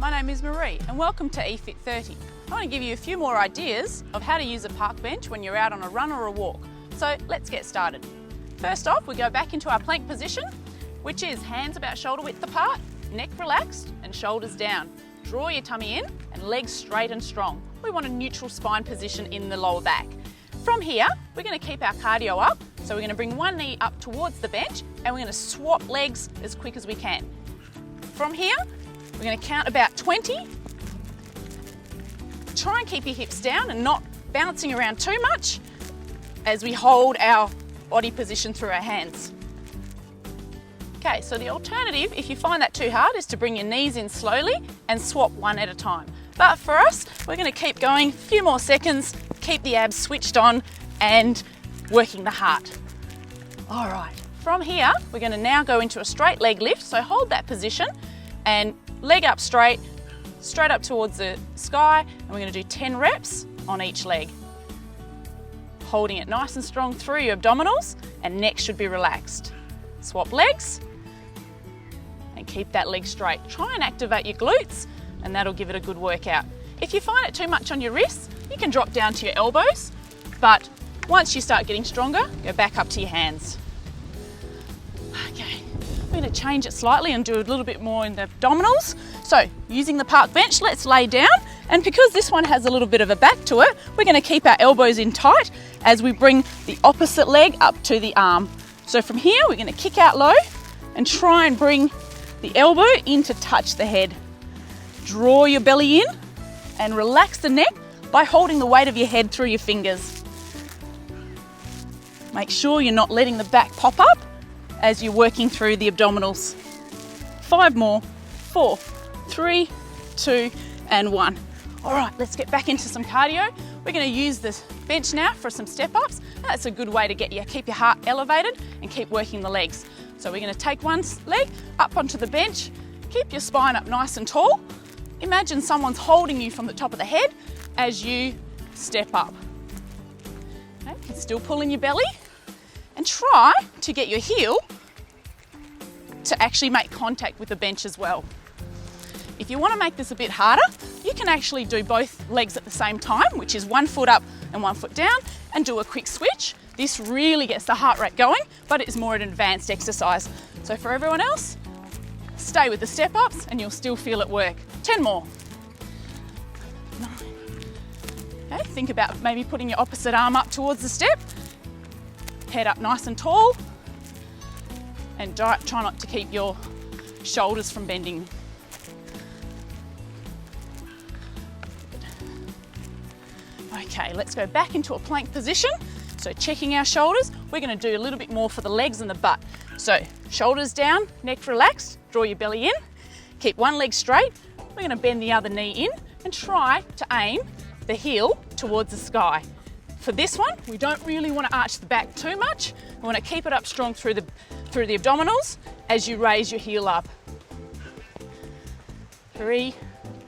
my name is Marie and welcome to eFit 30. I want to give you a few more ideas of how to use a park bench when you're out on a run or a walk. So let's get started. First off, we go back into our plank position, which is hands about shoulder width apart, neck relaxed and shoulders down. Draw your tummy in and legs straight and strong. We want a neutral spine position in the lower back. From here, we're going to keep our cardio up. So we're going to bring one knee up towards the bench and we're going to swap legs as quick as we can. From here, we're going to count about 20. Try and keep your hips down and not bouncing around too much as we hold our body position through our hands. Okay, so the alternative, if you find that too hard, is to bring your knees in slowly and swap one at a time. But for us, we're going to keep going, a few more seconds, keep the abs switched on and working the heart. All right, from here, we're going to now go into a straight leg lift. So hold that position and leg up straight up towards the sky. And we're going to do 10 reps on each leg. Holding it nice and strong through your abdominals and neck should be relaxed. Swap legs and keep that leg straight. Try and activate your glutes and that'll give it a good workout. If you find it too much on your wrists, you can drop down to your elbows, but once you start getting stronger, go back up to your hands. Okay, we're going to change it slightly and do a little bit more in the abdominals. So using the park bench, let's lay down. And because this one has a little bit of a back to it, we're going to keep our elbows in tight as we bring the opposite leg up to the arm. So from here, we're going to kick out low and try and bring the elbow in to touch the head. Draw your belly in and relax the neck by holding the weight of your head through your fingers. Make sure you're not letting the back pop up as you're working through the abdominals. 5 more, 4, 3, 2, and 1. All right, let's get back into some cardio. We're going to use this bench now for some step-ups. That's a good way to keep your heart elevated and keep working the legs. So we're going to take one leg up onto the bench, keep your spine up nice and tall. Imagine someone's holding you from the top of the head as you step up. Okay, still pulling your belly and try to get your heel to actually make contact with the bench as well. If you want to make this a bit harder, you can actually do both legs at the same time, which is 1 foot up and 1 foot down, and do a quick switch. This really gets the heart rate going, but it's more an advanced exercise. So for everyone else, stay with the step ups and you'll still feel it work. 10 more. 9. Okay, think about maybe putting your opposite arm up towards the step. Head up nice and tall. And try not to keep your shoulders from bending. Okay, let's go back into a plank position. So checking our shoulders, we're going to do a little bit more for the legs and the butt. So shoulders down, neck relaxed, draw your belly in, keep one leg straight. We're going to bend the other knee in and try to aim the heel towards the sky. For this one, we don't really want to arch the back too much. We want to keep it up strong through the abdominals as you raise your heel up. 3,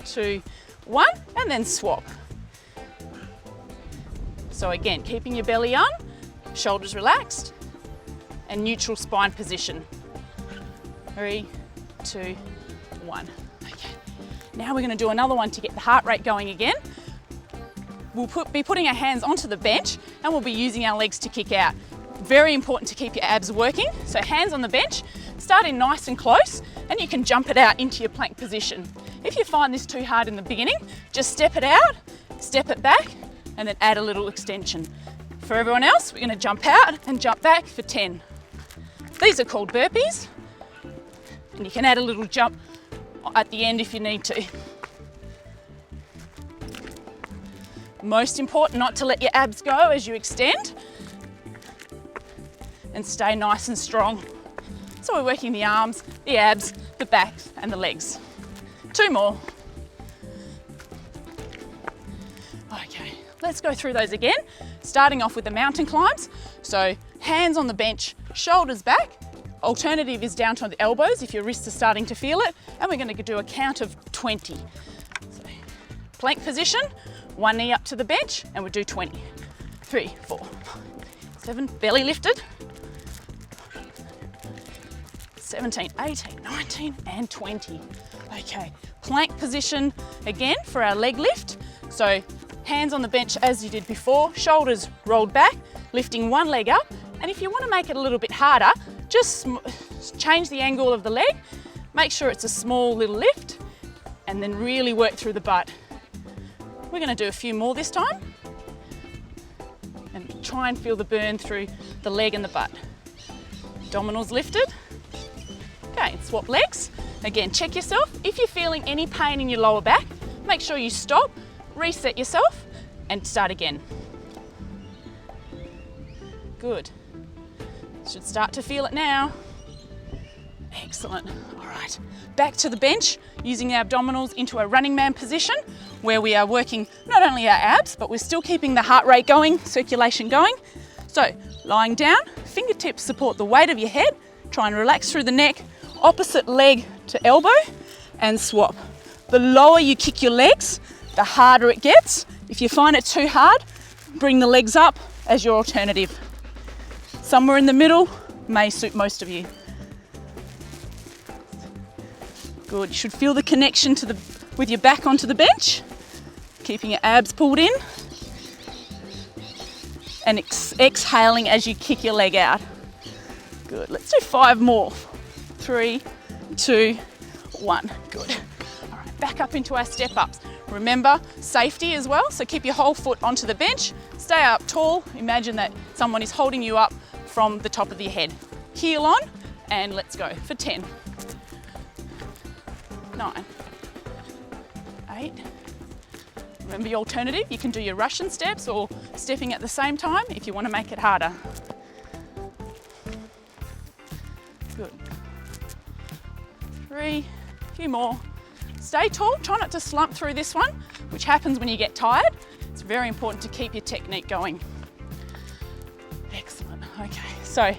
2, 1, and then swap. So again, keeping your belly on, shoulders relaxed, and neutral spine position. 3, 2, 1. Okay. Now we're going to do another one to get the heart rate going again. We'll be putting our hands onto the bench and we'll be using our legs to kick out. Very important to keep your abs working. So hands on the bench, start in nice and close, and you can jump it out into your plank position. If you find this too hard in the beginning, just step it out, step it back, and then add a little extension. For everyone else, we're going to jump out and jump back for 10. These are called burpees, and you can add a little jump at the end if you need to. Most important not to let your abs go as you extend, and stay nice and strong. So we're working the arms, the abs, the back, and the legs. 2 more. Okay, let's go through those again, starting off with the mountain climbs. So hands on the bench, shoulders back. Alternative is down to the elbows if your wrists are starting to feel it. And we're going to do a count of 20. So, plank position, one knee up to the bench, and we'll do 20. 3, 4, 5, 7, belly lifted. 17, 18, 19, and 20. Okay, plank position again for our leg lift. So hands on the bench as you did before, shoulders rolled back, lifting one leg up. And if you want to make it a little bit harder, just change the angle of the leg, make sure it's a small little lift, and then really work through the butt. We're going to do a few more this time and try and feel the burn through the leg and the butt. Abdominals lifted. Okay, swap legs. Again, check yourself. If you're feeling any pain in your lower back, make sure you stop, reset yourself, and start again. Good. Should start to feel it now. Excellent. All right, back to the bench, using our abdominals into a running man position where we are working not only our abs, but we're still keeping the heart rate going, circulation going. So lying down, fingertips support the weight of your head, try and relax through the neck, opposite leg to elbow, and swap. The lower you kick your legs, the harder it gets. If you find it too hard, bring the legs up as your alternative. Somewhere in the middle may suit most of you. Good, you should feel the connection with your back onto the bench, keeping your abs pulled in, and exhaling as you kick your leg out. Good, let's do 5 more. 3, 2, 1, good. All right, back up into our step ups. Remember, safety as well, so keep your whole foot onto the bench, stay up tall, imagine that someone is holding you up from the top of your head. Heel on, and let's go for 10. 9, 8. Remember your alternative, you can do your Russian steps or stepping at the same time if you want to make it harder. Good. 3, a few more. Stay tall, try not to slump through this one, which happens when you get tired. It's very important to keep your technique going. Excellent, okay, so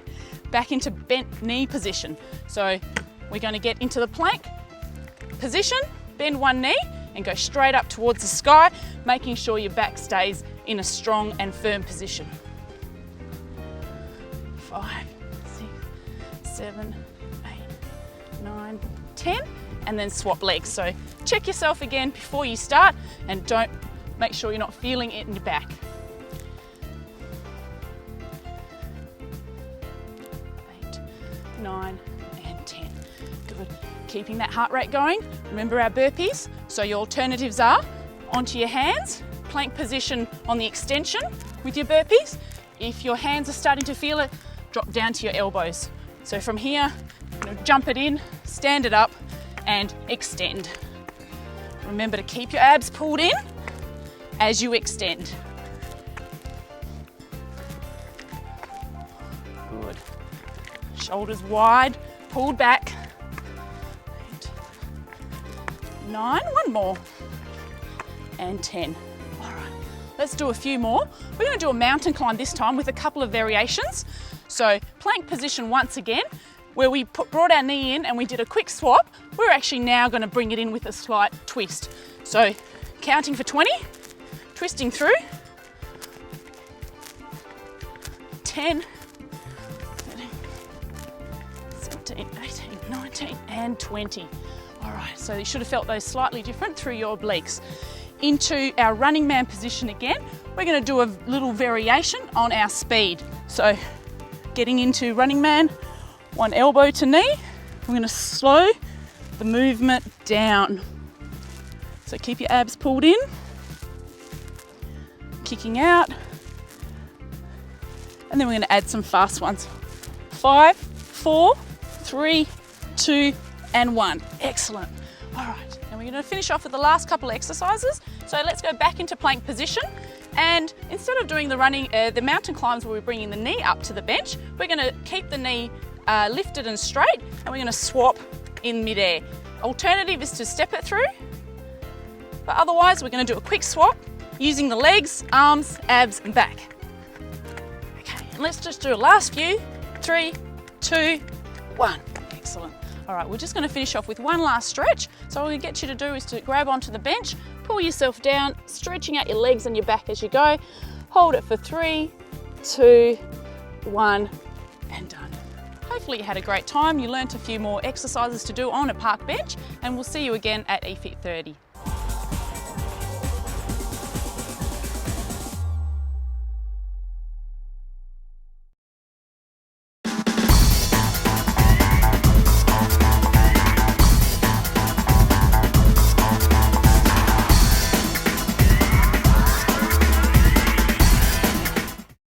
back into bent knee position. So we're going to get into the plank position, bend one knee and go straight up towards the sky, making sure your back stays in a strong and firm position. 5, 6, 7, 8, 9, 10, and then swap legs. So check yourself again before you start and don't make sure you're not feeling it in your back. 8, 9, and 10. Good. Keeping that heart rate going. Remember our burpees. So your alternatives are onto your hands, plank position on the extension with your burpees. If your hands are starting to feel it, drop down to your elbows. So from here, jump it in, stand it up, and extend. Remember to keep your abs pulled in as you extend. Good. Shoulders wide, pulled back. 9, one more, and 10. All right, let's do a few more. We're going to do a mountain climb this time with a couple of variations. So plank position once again, where we brought our knee in and we did a quick swap. We're actually now going to bring it in with a slight twist. So counting for 20, twisting through, 10, 17, 18, 19, and 20. All right, so you should have felt those slightly different through your obliques. Into our running man position again, we're going to do a little variation on our speed. So getting into running man, one elbow to knee, we're going to slow the movement down. So keep your abs pulled in, kicking out, and then we're going to add some fast ones. 5, 4, 3, 2, and 1. Excellent. All right, and we're going to finish off with the last couple of exercises. So let's go back into plank position, and instead of doing the mountain climbs where we're bringing the knee up to the bench, we're going to keep the knee lifted and straight, and we're going to swap in midair. Alternative is to step it through, but otherwise we're going to do a quick swap using the legs, arms, abs, and back. Okay, and let's just do a last few. 3, 2, 1. Excellent. All right, we're just going to finish off with one last stretch. So what we get you to do is to grab onto the bench, pull yourself down, stretching out your legs and your back as you go. Hold it for 3, 2, 1, and done. Hopefully you had a great time, you learnt a few more exercises to do on a park bench, and we'll see you again at eFit 30.